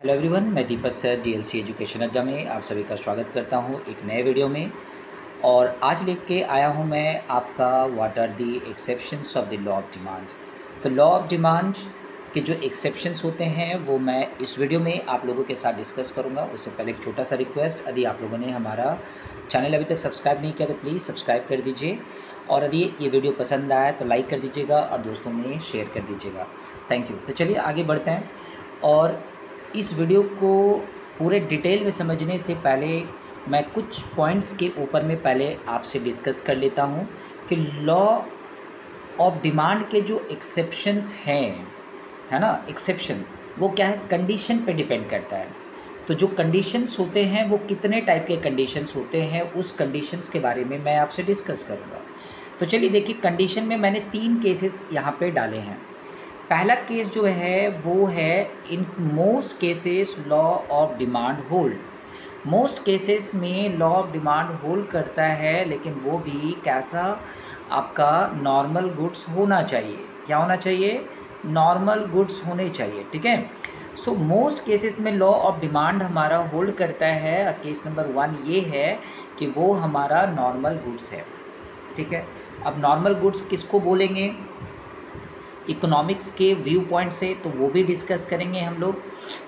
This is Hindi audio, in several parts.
हेलो एवरीवन, मैं दीपक सर डीएलसी एजुकेशन अड्डा में आप सभी का स्वागत करता हूं एक नए वीडियो में। और आज लेके आया हूं मैं आपका what are the exceptions of the law of demand. तो लॉ ऑफ डिमांड के जो एक्सेप्शंस होते हैं वो मैं इस वीडियो में आप लोगों के साथ डिस्कस करूंगा। उससे पहले एक छोटा सा रिक्वेस्ट, यदि आप लोगों ने हमारा चैनल अभी तक सब्सक्राइब नहीं किया तो प्लीज़ सब्सक्राइब कर दीजिए, और यदि ये वीडियो पसंद आया तो लाइक कर दीजिएगा और दोस्तों में शेयर कर दीजिएगा। Thank you. तो चलिए आगे बढ़ते हैं। और इस वीडियो को पूरे डिटेल में समझने से पहले मैं कुछ पॉइंट्स के ऊपर में पहले आपसे डिस्कस कर लेता हूं कि लॉ ऑफ डिमांड के जो एक्सेप्शंस हैं, है ना, एक्सेप्शन वो क्या है, कंडीशन पे डिपेंड करता है। तो जो कंडीशंस होते हैं वो कितने टाइप के कंडीशंस होते हैं, उस कंडीशंस के बारे में मैं आपसे डिस्कस करूँगा। तो चलिए देखिए, कंडीशन में मैंने 3 केसेस यहाँ पे डाले हैं। पहला केस जो है वो है in most cases law of demand hold. Most cases में लॉ ऑफ डिमांड होल्ड करता है, लेकिन वो भी कैसा, आपका नॉर्मल गुड्स होना चाहिए। क्या होना चाहिए? नॉर्मल गुड्स होने चाहिए। ठीक है। सो मोस्ट केसेस में लॉ ऑफ डिमांड हमारा होल्ड करता है। केस नंबर 1 ये है कि वो हमारा नॉर्मल गुड्स है। ठीक है। अब नॉर्मल गुड्स किसको बोलेंगे इकोनॉमिक्स के व्यू पॉइंट से, तो वो भी डिस्कस करेंगे हम लोग।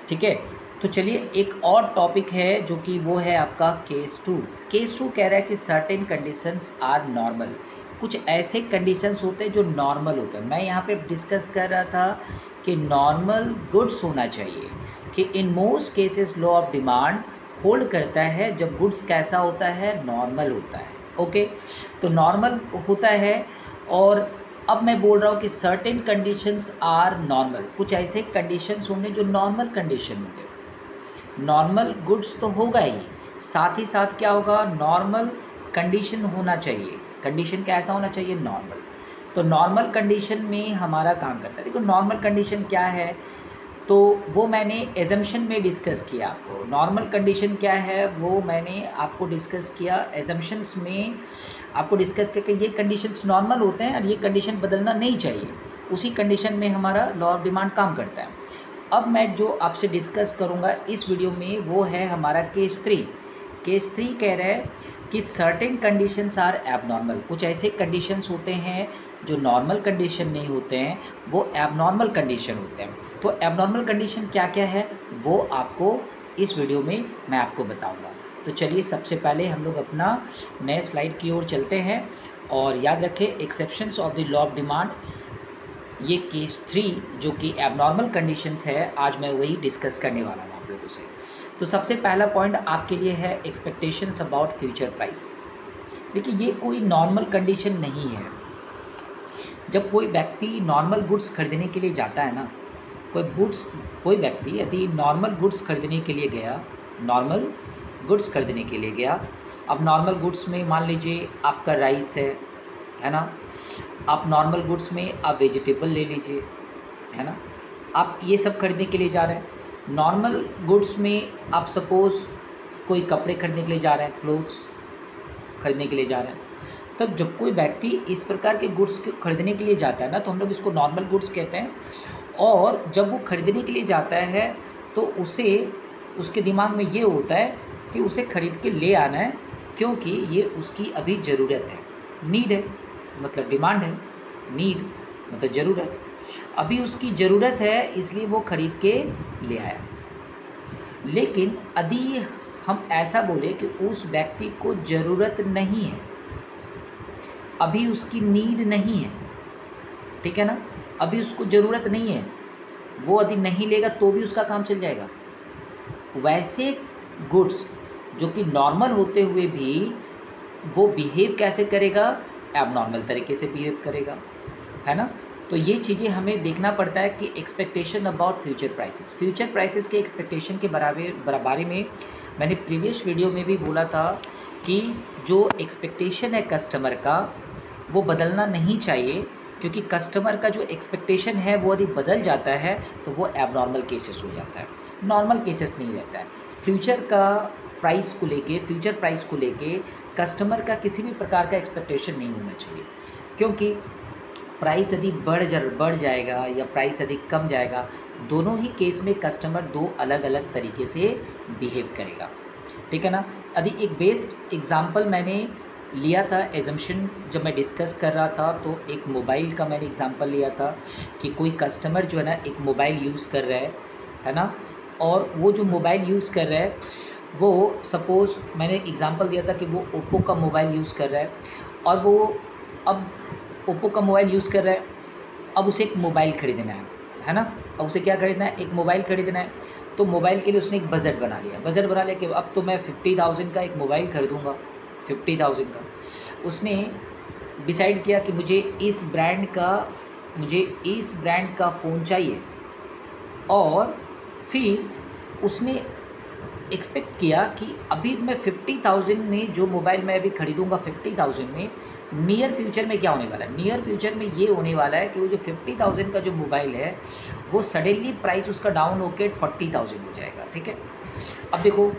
ठीक है। तो चलिए एक और टॉपिक है जो कि वो है आपका केस 2। केस 2 कह रहा है कि सर्टेन कंडीशंस आर नॉर्मल। कुछ ऐसे कंडीशंस होते हैं जो नॉर्मल होते हैं। मैं यहाँ पे डिस्कस कर रहा था कि नॉर्मल गुड्स होना चाहिए, कि in most cases law of demand hold करता है जब गुड्स कैसा होता है, नॉर्मल होता है। ओके। तो नॉर्मल होता है। और अब मैं बोल रहा हूँ कि सर्टेन कंडीशंस आर नॉर्मल। कुछ ऐसे कंडीशंस होंगे जो नॉर्मल कंडीशन होंगे। नॉर्मल गुड्स तो होगा ही, साथ ही साथ क्या होगा, नॉर्मल कंडीशन होना चाहिए। कंडीशन कैसा होना चाहिए? नॉर्मल। तो नॉर्मल कंडीशन में हमारा काम करता है। देखो नॉर्मल कंडीशन क्या है, तो वो मैंने एजम्पशन में डिस्कस किया। आपको नॉर्मल कंडीशन क्या है वो मैंने आपको डिस्कस किया एजम्पशंस में। आपको डिस्कस करके ये कंडीशंस नॉर्मल होते हैं और ये कंडीशन बदलना नहीं चाहिए। उसी कंडीशन में हमारा लॉ ऑफ डिमांड काम करता है। अब मैं जो आपसे डिस्कस करूँगा इस वीडियो में वो है हमारा केस 3। केस 3 कह रहा है कि सर्टेन कंडीशंस आर एबनॉर्मल। कुछ ऐसे कंडीशंस होते हैं जो नॉर्मल कंडीशन नहीं होते हैं, वो एबनॉर्मल कंडीशन होते हैं। तो एबनॉर्मल कंडीशन क्या क्या है वो आपको इस वीडियो में मैं आपको बताऊंगा। तो चलिए सबसे पहले हम लोग अपना नए स्लाइड की ओर चलते हैं। और याद रखें, exceptions of the law of demand, ये केस 3 जो कि एबनॉर्मल कंडीशंस है, आज मैं वही डिस्कस करने वाला हूँ आप लोगों से। तो सबसे पहला पॉइंट आपके लिए है एक्सपेक्टेशंस अबाउट फ्यूचर प्राइस। देखिए ये कोई नॉर्मल कंडीशन नहीं है। जब कोई व्यक्ति नॉर्मल गुड्स खरीदने के लिए जाता है ना, कोई व्यक्ति यदि नॉर्मल गुड्स खरीदने के लिए गया, नॉर्मल गुड्स खरीदने के लिए गया। अब नॉर्मल गुड्स में मान लीजिए आपका राइस है ना, आप नॉर्मल गुड्स में आप वेजिटेबल ले लीजिए, है ना, आप ये सब खरीदने के लिए जा रहे हैं। नॉर्मल गुड्स में आप सपोज़ कोई कपड़े खरीदने के लिए जा रहे हैं, क्लोथ्स खरीदने के लिए जा रहे हैं। तब जब कोई व्यक्ति इस प्रकार के गुड्स खरीदने के लिए जाता है ना, तो हम लोग इसको नॉर्मल गुड्स कहते हैं। और जब वो खरीदने के लिए जाता है तो उसे, उसके दिमाग में ये होता है कि उसे खरीद के ले आना है, क्योंकि ये उसकी अभी ज़रूरत है। नीड है मतलब डिमांड है, नीड मतलब ज़रूरत। अभी उसकी ज़रूरत है इसलिए वो खरीद के ले आया। लेकिन यदि हम ऐसा बोले कि उस व्यक्ति को ज़रूरत नहीं है, अभी उसकी नीड नहीं है, ठीक है ना, अभी उसको ज़रूरत नहीं है, वो यदि नहीं लेगा तो भी उसका काम चल जाएगा। वैसे गुड्स जो कि नॉर्मल होते हुए भी वो बिहेव कैसे करेगा, एबनॉर्मल तरीके से बिहेव करेगा, है ना। तो ये चीज़ें हमें देखना पड़ता है कि expectation about future prices. Future prices के एक्सपेक्टेशन के बारे में मैंने प्रीवियस वीडियो में भी बोला था कि जो एक्सपेक्टेशन है कस्टमर का वो बदलना नहीं चाहिए, क्योंकि कस्टमर का जो एक्सपेक्टेशन है वो यदि बदल जाता है तो वो एबनॉर्मल केसेस हो जाता है, नॉर्मल केसेस नहीं रहता है। फ्यूचर प्राइस को लेके कस्टमर का किसी भी प्रकार का एक्सपेक्टेशन नहीं होना चाहिए, क्योंकि प्राइस यदि बढ़ जाएगा या प्राइस यदि कम जाएगा दोनों ही केस में कस्टमर दो अलग अलग तरीके से बिहेव करेगा, ठीक है ना। अभी एक बेस्ट एग्जांपल मैंने लिया था एजम्पशन, जब मैं डिस्कस कर रहा था तो एक मोबाइल का मैंने एग्जांपल लिया था कि कोई कस्टमर जो है ना एक मोबाइल यूज़ कर रहा है ना, और वो जो मोबाइल यूज़ कर रहा है वो सपोज़ मैंने एग्जांपल दिया था कि वो ओप्पो का मोबाइल यूज़ कर रहा है, और वो अब ओप्पो का मोबाइल यूज़ कर रहा है, अब उसे एक मोबाइल ख़रीदना है ना। अब उसे क्या खरीदना है, एक मोबाइल ख़रीदना है। तो मोबाइल के लिए उसने एक बजट बना लिया कि अब तो मैं 50,000 का एक मोबाइल ख़रीदूँगा, 50,000 का। उसने डिसाइड किया कि मुझे इस ब्रांड का फ़ोन चाहिए, और फिर उसने एक्सपेक्ट किया कि अभी मैं 50,000 में जो मोबाइल मैं अभी ख़रीदूँगा 50,000 में, नियर फ्यूचर में क्या होने वाला है, नियर फ्यूचर में ये होने वाला है कि वो जो 50,000 का जो मोबाइल है वो सडनली प्राइस उसका डाउन होकर 40,000 हो जाएगा, ठीक है। अब देखो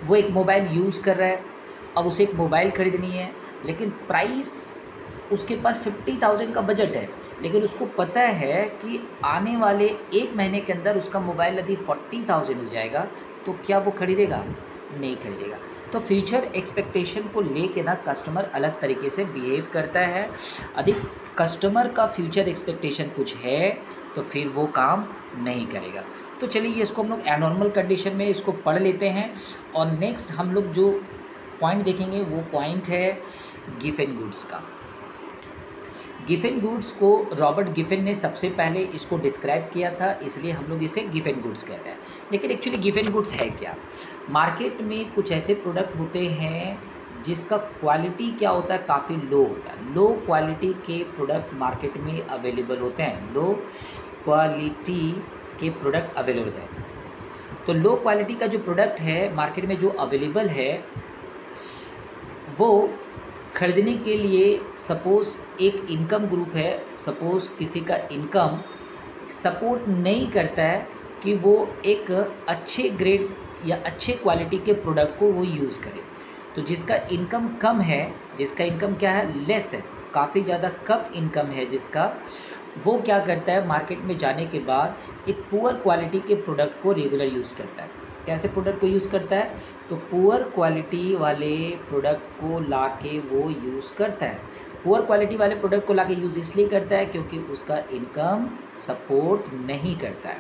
वो एक मोबाइल यूज़ कर रहा है, अब उसे एक मोबाइल ख़रीदनी है, लेकिन प्राइस उसके पास 50,000 का बजट है, लेकिन उसको पता है कि आने वाले एक महीने के अंदर उसका मोबाइल यदि 40,000 हो जाएगा तो क्या वो ख़रीदेगा, नहीं ख़रीदेगा। तो फ्यूचर एक्सपेक्टेशन को लेके ना कस्टमर अलग तरीके से बिहेव करता है। यदि कस्टमर का फ्यूचर एक्सपेक्टेशन कुछ है तो फिर वो काम नहीं करेगा। तो चलिए इसको हम लोग एनॉर्मल कंडीशन में इसको पढ़ लेते हैं, और नेक्स्ट हम लोग जो पॉइंट देखेंगे वो पॉइंट है गिवन गुड्स का। गिवन गुड्स को रॉबर्ट गिवन ने सबसे पहले इसको डिस्क्राइब किया था, इसलिए हम लोग इसे गिवन गुड्स कहते हैं। लेकिन एक्चुअली गिवन गुड्स है क्या। मार्केट में कुछ ऐसे प्रोडक्ट होते हैं जिसका क्वालिटी क्या होता है, काफ़ी लो होता है। लो क्वालिटी के प्रोडक्ट मार्केट में अवेलेबल होते हैं, लो क्वालिटी के प्रोडक्ट अवेलेबल होते हैं। तो लो क्वालिटी का जो प्रोडक्ट है मार्केट में जो अवेलेबल है, वो ख़रीदने के लिए सपोज़ एक इनकम ग्रुप है, सपोज़ किसी का इनकम सपोर्ट नहीं करता है कि वो एक अच्छे ग्रेड या अच्छे क्वालिटी के प्रोडक्ट को वो यूज़ करे। तो जिसका इनकम कम है, जिसका इनकम क्या है, लेस है, काफ़ी ज़्यादा कम इनकम है जिसका, वो क्या करता है मार्केट में जाने के बाद एक पुअर क्वालिटी के प्रोडक्ट को रेगुलर यूज़ करता है। कैसे प्रोडक्ट को यूज़ करता है, तो पुअर क्वालिटी वाले प्रोडक्ट को लाके वो यूज़ करता है। पुअर क्वालिटी वाले प्रोडक्ट को लाके यूज़ इसलिए करता है क्योंकि उसका इनकम सपोर्ट नहीं करता है,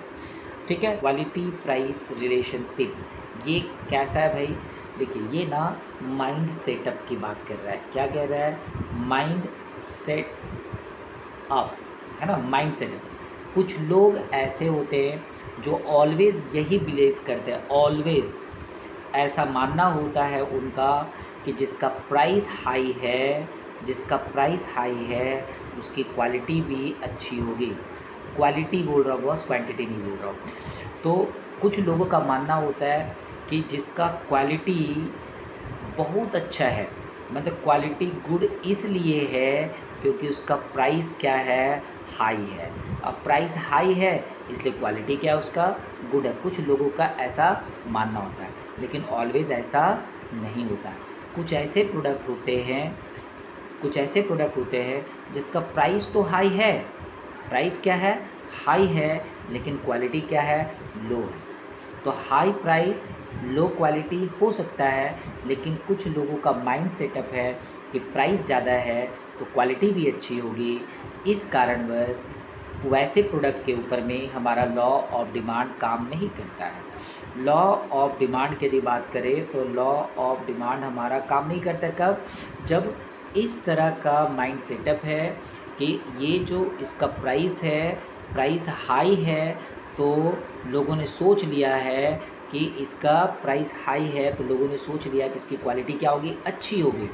ठीक है। क्वालिटी प्राइस रिलेशनशिप ये कैसा है भाई, देखिए ये ना माइंड सेटअप की बात कर रहा है। क्या कह रहा है, माइंड सेट अप, है ना, माइंड सेटअप। कुछ लोग ऐसे होते हैं जो ऑलवेज़ यही बिलीव करते हैं, ऑलवेज़ ऐसा मानना होता है उनका कि जिसका प्राइस हाई है उसकी क्वालिटी भी अच्छी होगी। क्वालिटी बोल रहा हूँ बॉस, क्वांटिटी नहीं बोल रहा हूँ। तो कुछ लोगों का मानना होता है कि जिसका क्वालिटी बहुत अच्छा है, मतलब क्वालिटी गुड इसलिए है क्योंकि उसका प्राइस क्या है, हाई है। अब प्राइस हाई है इसलिए क्वालिटी क्या है उसका, गुड है। कुछ लोगों का ऐसा मानना होता है, लेकिन ऑलवेज़ ऐसा नहीं होता। कुछ ऐसे प्रोडक्ट होते हैं जिसका प्राइस तो हाई है, प्राइस क्या है, हाई है, लेकिन क्वालिटी क्या है, लो है। तो हाई प्राइस लो क्वालिटी हो सकता है, लेकिन कुछ लोगों का माइंड सेटअप है कि प्राइस ज़्यादा है तो क्वालिटी भी अच्छी होगी। इस कारणवश वैसे प्रोडक्ट के ऊपर में हमारा लॉ ऑफ डिमांड काम नहीं करता है। लॉ ऑफ डिमांड की यदि बात करें तो लॉ ऑफ डिमांड हमारा काम नहीं करता कब, जब इस तरह का माइंड सेटअप है कि ये जो इसका प्राइस है, प्राइस हाई है, तो लोगों ने सोच लिया है कि इसका प्राइस हाई है, तो लोगों ने सोच लिया कि इसकी क्वालिटी क्या होगी, अच्छी होगी।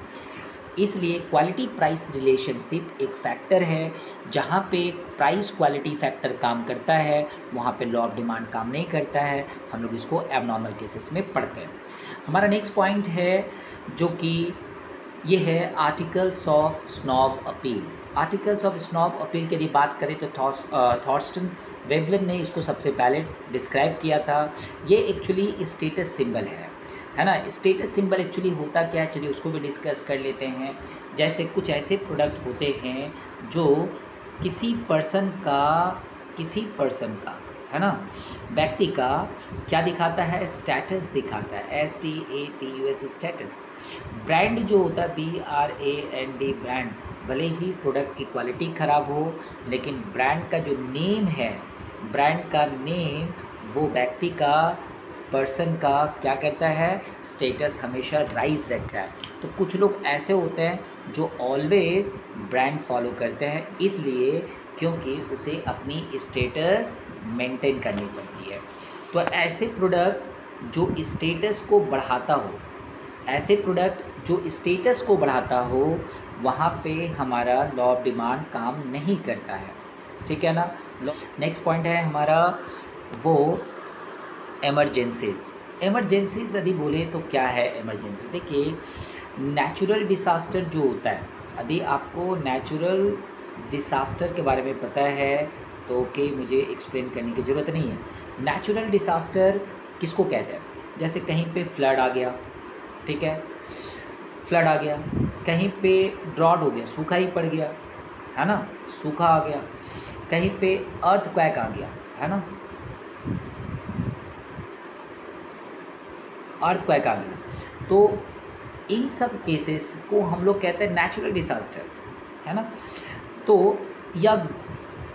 इसलिए क्वालिटी प्राइस रिलेशनशिप एक फैक्टर है, जहाँ पे प्राइस क्वालिटी फैक्टर काम करता है वहाँ पे लॉ ऑफ डिमांड काम नहीं करता है। हम लोग इसको एबनॉर्मल केसेस में पढ़ते हैं। हमारा नेक्स्ट पॉइंट है जो कि ये है articles of snob appeal. Articles of snob appeal की यदि बात करें तो थॉर्स्टन वेबलन ने इसको सबसे पहले डिस्क्राइब किया था। ये एक्चुअली स्टेटस सिंबल है ना। स्टेटस सिंबल एक्चुअली होता क्या है, चलिए उसको भी डिस्कस कर लेते हैं। जैसे कुछ ऐसे प्रोडक्ट होते हैं जो किसी पर्सन का है ना। व्यक्ति का क्या दिखाता है, स्टेटस दिखाता है, STATUS स्टेटस। ब्रांड जो होता है BRAND ब्रांड, भले ही प्रोडक्ट की क्वालिटी ख़राब हो लेकिन ब्रांड का जो नेम है, ब्रांड का नेम वो व्यक्ति का, पर्सन का क्या करता है, स्टेटस हमेशा राइज रखता है। तो कुछ लोग ऐसे होते हैं जो ऑलवेज ब्रांड फॉलो करते हैं, इसलिए क्योंकि उसे अपनी स्टेटस मेंटेन करनी पड़ती है। तो ऐसे प्रोडक्ट जो स्टेटस को बढ़ाता हो, ऐसे प्रोडक्ट जो स्टेटस को बढ़ाता हो, वहाँ पे हमारा लॉ ऑफ डिमांड काम नहीं करता है, ठीक है ना। नेक्स्ट पॉइंट है हमारा वो एमरजेंसीज। एमरजेंसीज यदि बोले तो क्या है एमरजेंसी। देखिए, नेचुरल डिसास्टर जो होता है, यदि आपको नेचुरल डिसास्टर के बारे में पता है तो कि मुझे एक्सप्लेन करने की ज़रूरत नहीं है। नेचुरल डिसास्टर किसको कहते हैं, जैसे कहीं पे फ्लड आ गया, ठीक है, फ्लड आ गया, कहीं पे ड्रॉट हो गया, सूखा ही पड़ गया, है ना, सूखा आ गया, कहीं पे अर्थक्वेक आ गया, है ना, अर्थक्वेक आ गया। तो इन सब केसेस को हम लोग कहते हैं नेचुरल डिसास्टर, है ना। तो या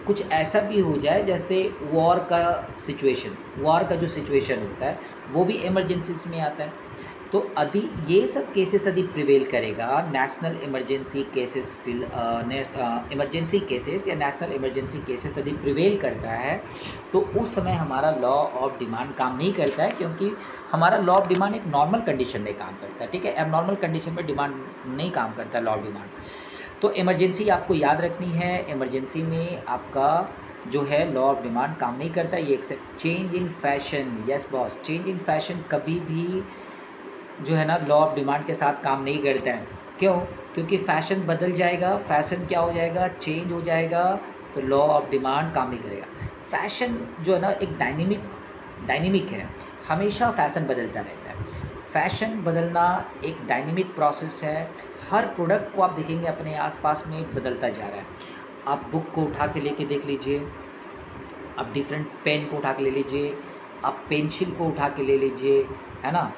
कुछ ऐसा भी हो जाए जैसे वॉर का सिचुएशन, वॉर का जो सिचुएशन होता है वो भी इमरजेंसीज में आता है। तो यदि ये सब केसेस यदि प्रिवेल करेगा, national emergency cases emergency cases या नेशनल इमरजेंसी केसेस यदि प्रिवेल करता है तो उस समय हमारा लॉ ऑफ डिमांड काम नहीं करता है, क्योंकि हमारा लॉ ऑफ डिमांड एक नॉर्मल कंडीशन में काम करता है, ठीक है। एबनॉर्मल कंडीशन में डिमांड नहीं काम करता लॉ ऑफ डिमांड। तो इमरजेंसी आपको याद रखनी है, इमरजेंसी में आपका जो है लॉ ऑफ डिमांड काम नहीं करता। ये except change in fashion, yes boss, change in fashion कभी भी जो है ना लॉ ऑफ डिमांड के साथ काम नहीं करता है। क्यों? क्योंकि फ़ैशन बदल जाएगा, फ़ैशन क्या हो जाएगा, चेंज हो जाएगा, तो लॉ ऑफ डिमांड काम नहीं करेगा। फ़ैशन जो है ना एक डायनेमिक है, हमेशा फ़ैशन बदलता रहता है। फ़ैशन बदलना एक डायनेमिक प्रोसेस है। हर प्रोडक्ट को आप देखेंगे अपने आसपास में बदलता जा रहा है। आप बुक को उठा के लेके देख लीजिए, आप डिफरेंट पेन को उठा के ले लीजिए, आप पेंसिल को उठा के ले लीजिए, है ना,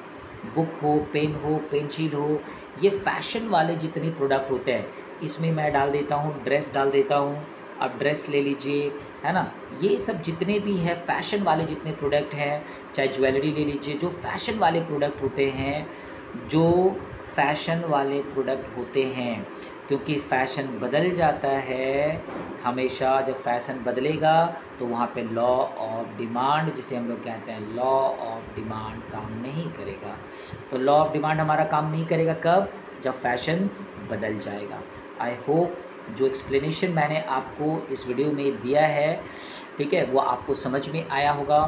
बुक हो, पेन हो, पेंसिल हो, ये फ़ैशन वाले जितने प्रोडक्ट होते हैं, इसमें मैं डाल देता हूँ, ड्रेस डाल देता हूँ, आप ड्रेस ले लीजिए, है ना। ये सब जितने भी है फ़ैशन वाले जितने प्रोडक्ट हैं, चाहे ज्वेलरी ले लीजिए, जो फ़ैशन वाले प्रोडक्ट होते हैं, जो फ़ैशन वाले प्रोडक्ट होते हैं, क्योंकि फ़ैशन बदल जाता है हमेशा। जब फ़ैशन बदलेगा तो वहाँ पे लॉ ऑफ डिमांड, जिसे हम लोग कहते हैं लॉ ऑफ डिमांड, काम नहीं करेगा। तो लॉ ऑफ डिमांड हमारा काम नहीं करेगा कब? जब फ़ैशन बदल जाएगा। आई होप जो एक्सप्लेनेशन मैंने आपको इस वीडियो में दिया है, ठीक है, वो आपको समझ में आया होगा।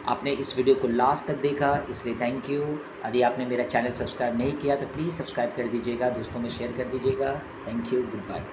आपने इस वीडियो को लास्ट तक देखा, इसलिए थैंक यू। यदि आपने मेरा चैनल सब्सक्राइब नहीं किया तो प्लीज़ सब्सक्राइब कर दीजिएगा, दोस्तों में शेयर कर दीजिएगा। Thank you, good bye.